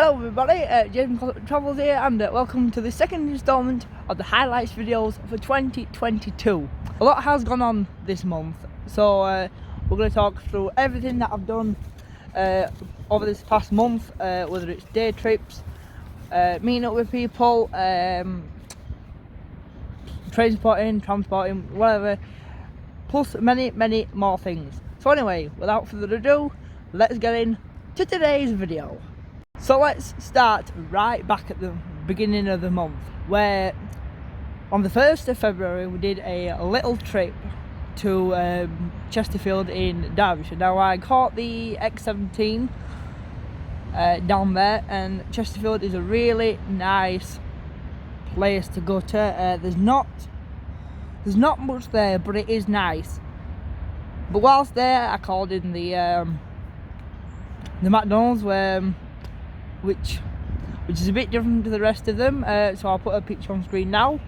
Hello everybody, James Glossop Travels here, and welcome to the second instalment of the highlights videos for 2022. A lot has gone on this month, so we're going to talk through everything that I've done over this past month, whether it's day trips, meeting up with people, transporting, whatever, plus many more things. So anyway, without further ado, let's get into today's video. So let's start right back at the beginning of the month, where on the 1st of February we did a little trip to Chesterfield in Derbyshire. Now I caught the X17 down there, and Chesterfield is a really nice place to go to. There's not much there, but it is nice. But whilst there, I called in the McDonald's, which is a bit different to the rest of them, so I'll put a picture on screen now.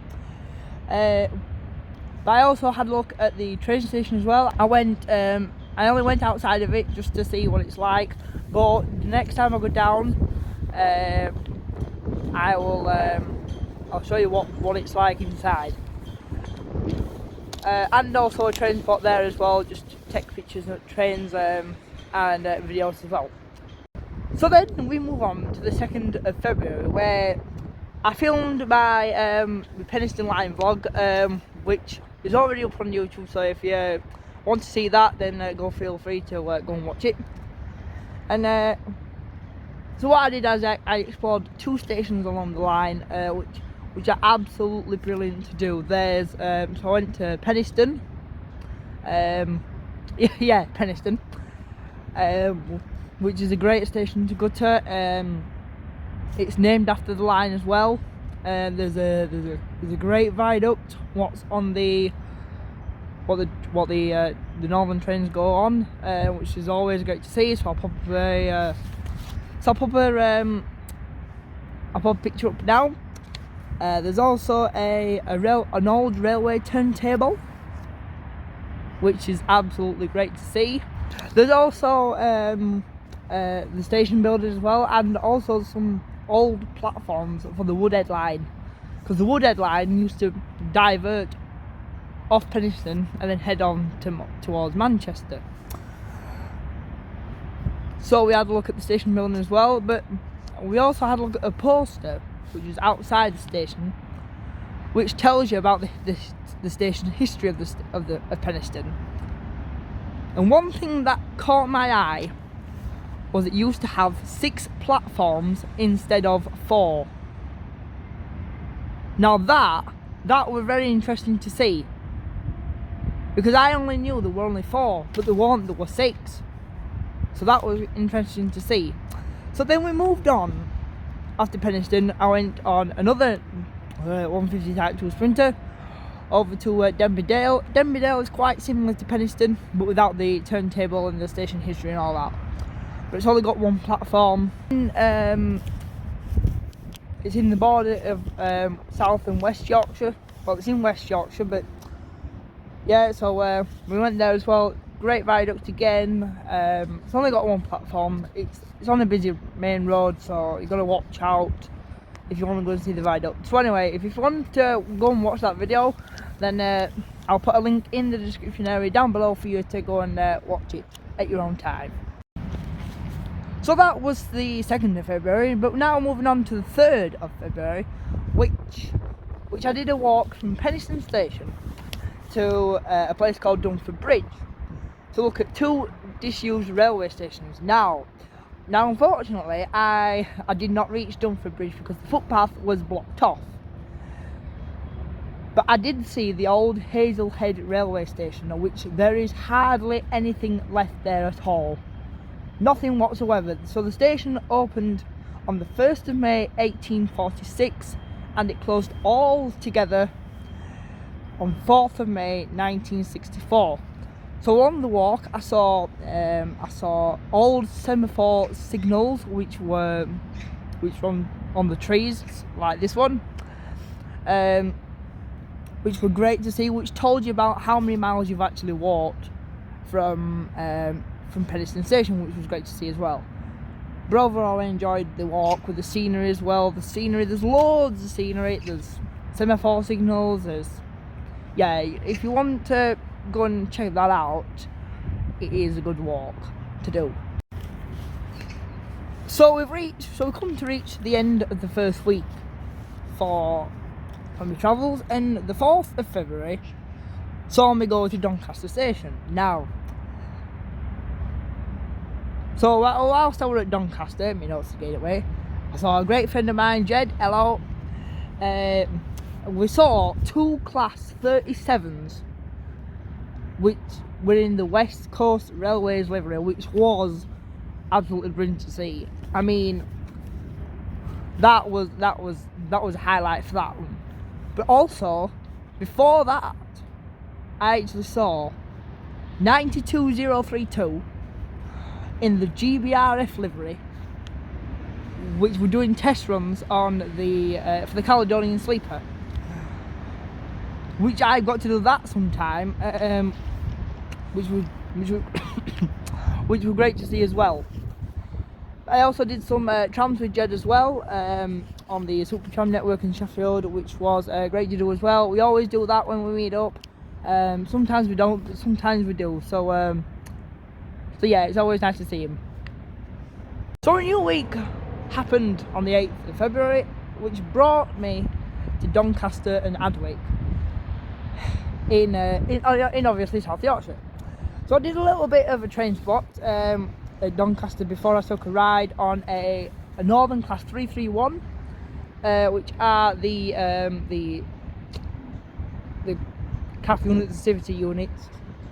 But I also had a look at the train station as well. I only went outside of it just to see what it's like, but the next time I go down, I'll show you what it's like inside. And also a train spot there as well, just to take pictures of trains and videos as well. So then we move on to the 2nd of February, where I filmed my Penistone Line vlog, which is already up on YouTube, so if you want to see that, then go feel free to go and watch it. And so what I did is I explored 2 stations along the line, which are absolutely brilliant to do. There's so I went to Penistone, Penistone, which is a great station to go to. It's named after the line as well. There's a great viaduct. What the northern trains go on, which is always great to see. So I'll pop a picture up now. There's also an old railway turntable, which is absolutely great to see. There's also the station building as well, and also some old platforms for the Woodhead line, because the Woodhead line used to divert off Penistone and then head on towards Manchester. So we had a look at the station building as well, but we also had a look at a poster which is outside the station, which tells you about the station history of Penistone. And one thing that caught my eye was it used to have 6 platforms instead of 4. Now that was very interesting to see, because I only knew there were only 4, but there were 6. So that was interesting to see. So then we moved on. After Penistone, I went on another 150 Type 2 Sprinter over to Denbydale. Denbydale is quite similar to Penistone, but without the turntable and the station history and all that. But it's only got 1 platform. It's in the border of South and West Yorkshire. Well, it's in West Yorkshire, but yeah, so we went there as well. Great viaduct again. It's only got 1 platform. It's on a busy main road, so you've got to watch out if you want to go and see the viaduct. So anyway, if you want to go and watch that video, then I'll put a link in the description area down below for you to go and watch it at your own time. So that was the 2nd of February, but now moving on to the 3rd of February, which I did a walk from Penistone Station to a place called Dumford Bridge to look at 2 disused railway stations. Now unfortunately, I did not reach Dumford Bridge because the footpath was blocked off. But I did see the old Hazelhead railway station, of which there is hardly anything left there at all. Nothing whatsoever. So the station opened on the 1st of May 1846, and it closed all together on 4th of May 1964. So along the walk, I saw old semaphore signals, which were on the trees, like this one, which were great to see, which told you about how many miles you've actually walked from Penistone Station, which was great to see as well. But overall I enjoyed the walk with the scenery as well. The scenery, there's loads of scenery, there's semaphore signals, yeah, if you want to go and check that out, it is a good walk to do. So we've come to reach the end of the first week for my travels, and the 4th of February saw me go to Doncaster station. Now, so whilst I was at Doncaster, my notes to get away, I saw a great friend of mine, Jed, hello. We saw 2 Class 37s which were in the West Coast Railways livery, which was absolutely brilliant to see. I mean, that was a highlight for that one. But also, before that, I actually saw 92032 in the GBRF livery, which were doing test runs on the for the Caledonian Sleeper, which I got to do that sometime, which was great to see as well. I also did some trams with Jed as well, on the Super Tram network in Sheffield, which was great to do as well. We always do that when we meet up. Sometimes we don't, but sometimes we do. So yeah, it's always nice to see him. So a new week happened on the 8th of February, which brought me to Doncaster and Adwick in obviously South Yorkshire. So I did a little bit of a train spot at Doncaster before I took a ride on a Northern Class 331, which are the CAF units, the Civity units,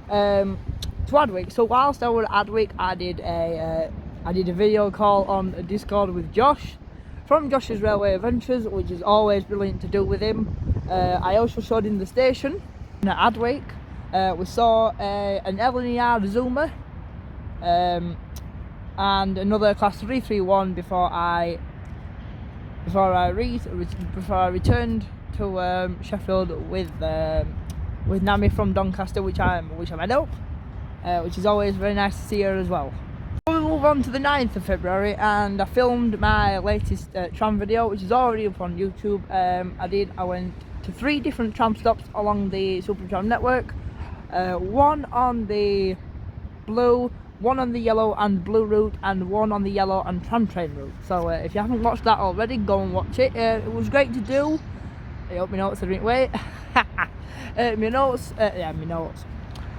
to Adwick. So whilst I was at Adwick, I did a video call on Discord with Josh from Josh's Railway Adventures, which is always brilliant to do with him. I also showed him the station at Adwick. We saw an LNER Zoomer and another Class 331 before I returned to Sheffield with Nami from Doncaster, which I met up, which is always very nice to see her as well. We move on to the 9th of February, and I filmed my latest tram video, which is already up on YouTube. I went to 3 different tram stops along the Super Tram network, one on the blue, one on the yellow and blue route, and one on the yellow and tram train route. So if you haven't watched that already, go and watch it. It was great to do. I hope my notes didn't wait. My notes.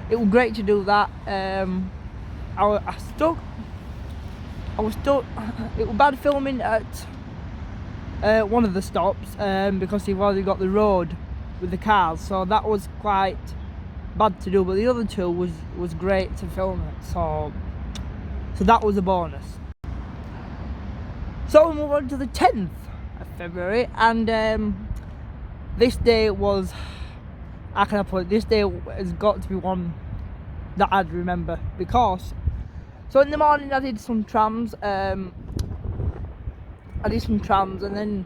It was great to do that. I was stuck. It was bad filming at one of the stops because you've already got the road with the cars, so that was quite bad to do. But the other 2 was great to film it. So that was a bonus. So we move on to the 10th of February, and this day was, how can I put it, this day has got to be one that I'd remember, because so in the morning I did some trams, and then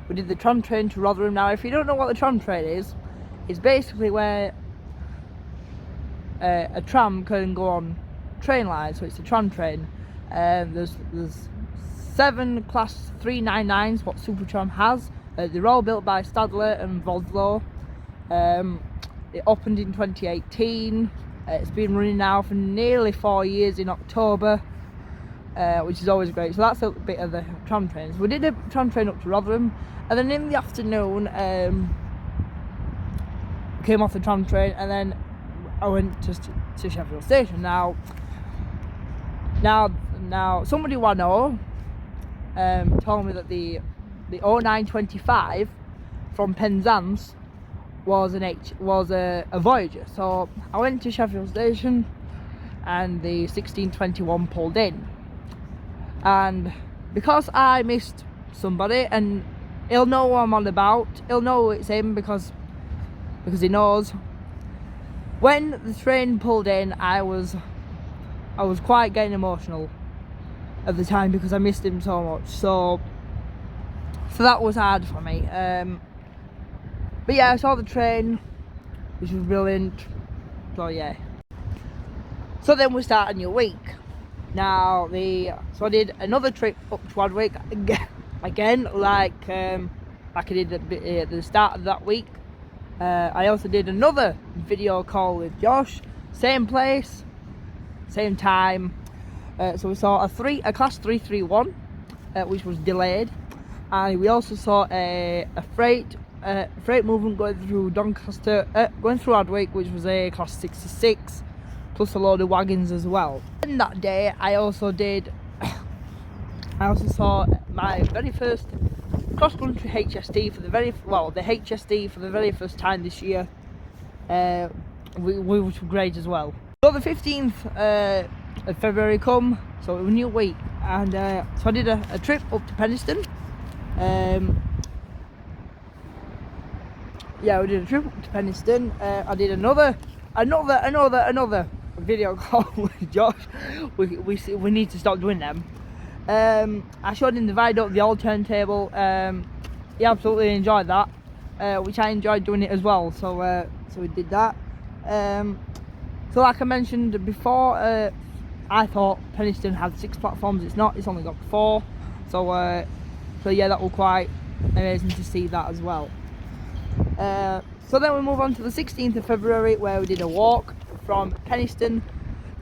we did the tram train to Rotherham. Now if you don't know what the tram train is, it's basically where a tram can go on train lines, so it's a tram train. There's 7 Class 399s what Super Tram has. They're all built by Stadler and Vodslow. It opened in 2018. It's been running now for nearly 4 years in October, which is always great. So that's a bit of the tram trains. We did a tram train up to Rotherham, and then in the afternoon came off the tram train, and then I went to Sheffield Station. Now somebody who I know told me that the 0925 from Penzance was a Voyager. So I went to Sheffield Station, and the 1621 pulled in, and because I missed somebody, and he'll know what I'm on about, he'll know it's him because he knows. When the train pulled in, I was quite getting emotional at the time because I missed him so much. So that was hard for me. But yeah, I saw the train, which was brilliant. So yeah. So then we start a new week. Now so I did another trip up to Adwick again, like I did at the start of that week. I also did another video call with Josh, same place, same time. So we saw a class 331, which was delayed, and we also saw a freight movement going through Doncaster, going through Adwick, which was a class 66, plus a load of wagons as well. And that day, I also saw my very first cross-country HST for the HST for the very first time this year, which was great as well. So the 15th of February come, so it was a new week, and so I did a trip up to Penistone. Yeah, we did a trip up to Penistone. I did another video call with Josh. We need to stop doing them. I showed him the viaduct, the old turntable. He absolutely enjoyed that, which I enjoyed doing it as well. So we did that. So like I mentioned before, I thought Penistone had 6 platforms. It's not. It's only got 4. So yeah, that was quite amazing to see that as well. So then we move on to the 16th of February, where we did a walk from Penistone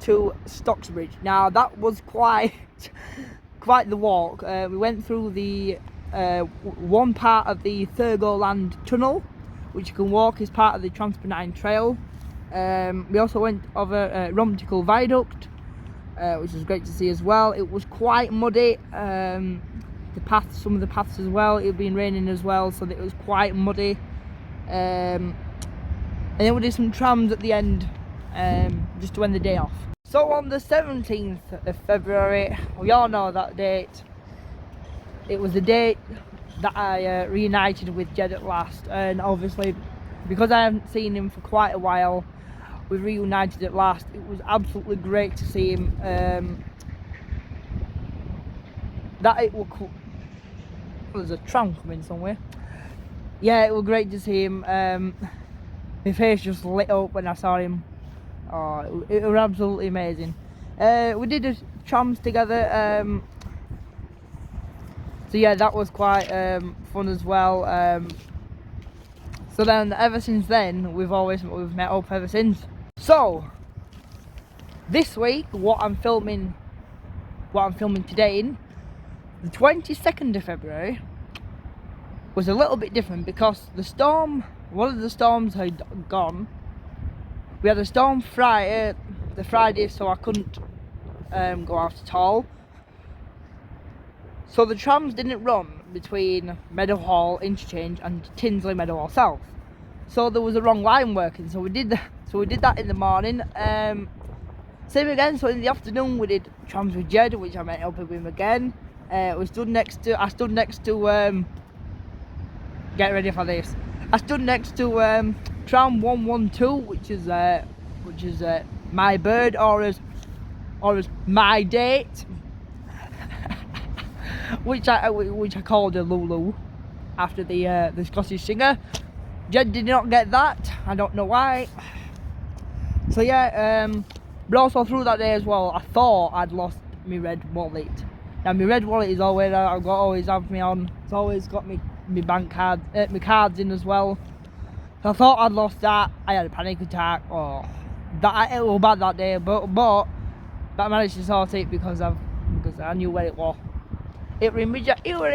to Stocksbridge. Now that was quite the walk. We went through the one part of the Thurgoland Tunnel, which you can walk as part of the Transpennine Trail. We also went over Romtical Viaduct, which was great to see as well. It was quite muddy. Some of the paths as well. It had been raining as well, so that it was quite muddy. And then we did some trams at the end, just to end the day off. So on the 17th of February, we all know that date. It was the date that I reunited with Jed at last, and obviously because I haven't seen him for quite a while, we reunited at last. It was absolutely great to see him. There's a tram coming somewhere. Yeah, it was great to see him. My face just lit up when I saw him. Oh, it was absolutely amazing. We did the trams together. So yeah, that was quite fun as well. So then, ever since then, we've met up ever since. So this week, what I'm filming today, the 22nd of February, was a little bit different because one of the storms had gone. We had a storm the Friday, so I couldn't go out at all. So the trams didn't run between Meadowhall Interchange and Tinsley Meadowhall South. So there was a wrong line working. So we did that in the morning. Same again. So in the afternoon we did trams with Jed, which I met up with him again. I stood next to. Get ready for this. I stood next to tram 112, which is my bird, or as my date, which I called a Lulu after the Scottish singer. Jed did not get that. I don't know why. So yeah, but also through that day as well, I thought I'd lost my red wallet. Now my red wallet is always always have me on. It's always got my bank card, my cards in as well. So I thought I'd lost that. I had a panic attack. It was bad that day, but I managed to sort it because I knew where it was. It were in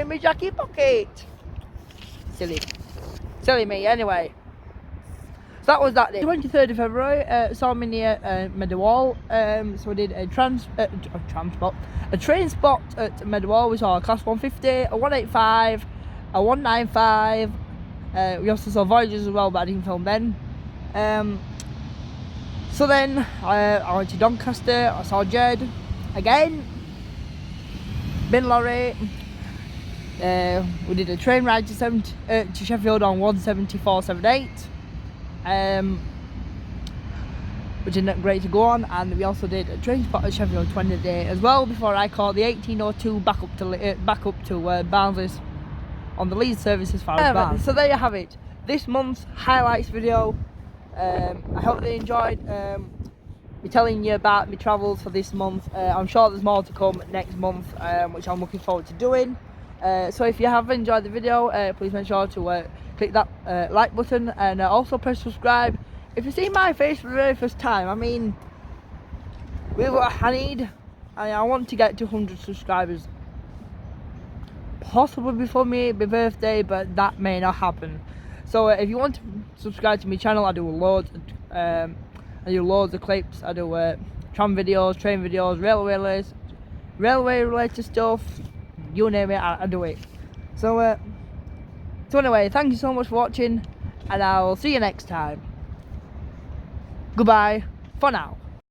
my jacket pocket. Silly me. Anyway, so that was that day. 23rd of February, saw me near Meadowhall. So I did a train spot at Meadowhall. We saw a class 150, a 185, a 195. We also saw Voyagers as well, but I didn't film then. So then I went to Doncaster. I saw Jed again. Bin lorry. We did a train ride to Sheffield on 17478, which is not great to go on, and we also did a train spot at Sheffield 20 day as well before I caught the 1802 back up to Barnsley's on the Leeds service as far as Barnes. So there you have it, this month's highlights video. I hope they enjoyed. be telling you about my travels for this month. I'm sure there's more to come next month, which I'm looking forward to doing. So if you have enjoyed the video, please make sure to click that like button, and also press subscribe. If you see my face for the very first time, I mean, I want to get to 100 subscribers, possibly before my birthday, but that may not happen. So if you want to subscribe to my channel, I do loads of clips. I do tram videos, train videos, railway related stuff, you name it, I do it. So anyway, thank you so much for watching, and I'll see you next time. Goodbye for now.